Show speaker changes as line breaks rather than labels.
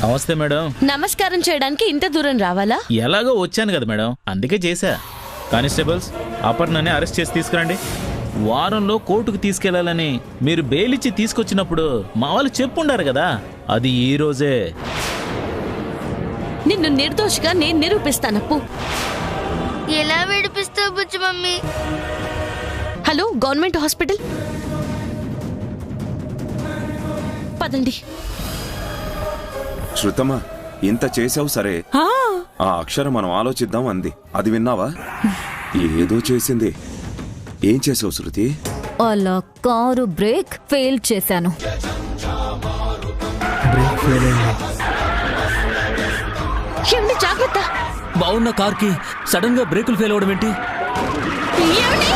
నమస్తే మేడం.
నమస్కారం చేయడానికి ఇంత దూరం రావాలా?
ఎలాగో వచ్చాను కదా మేడం, అందుకే చేశా. కానిస్టేబుల్స్, అపర్ణని అరెస్ట్ చేసి తీసుకురండి. వారంలో కోర్టుకు తీసుకెళ్లాలని మీరు బెయిలిచ్చి తీసుకొచ్చినప్పుడు మా వాళ్ళు చెప్పుండారు కదా, అది ఈ రోజే.
నిన్ను నిర్దోషిగా నేను నిరూపిస్తానప్పు.
ఎలా విడిపిస్తావు బుజ్జి మమ్మీ?
హలో, గవర్నమెంట్ హాస్పిటల్ పదండి.
శృతమా, ఇంత చేసావు సరే, ఆ అక్షరం మనం ఆలోచిద్దాం అంది, అది విన్నావా? ఏదో చేసింది. ఏం చేసావు శృతి?
అలా కారు బ్రేక్ ఫెయిల్ చేశాను.
ఏమండి, జాగ్రత్త.
బాగున్న కార్కి సడన్ గా బ్రేకులు ఫెయిల్ అవడం ఏంటి?
ఏమండి?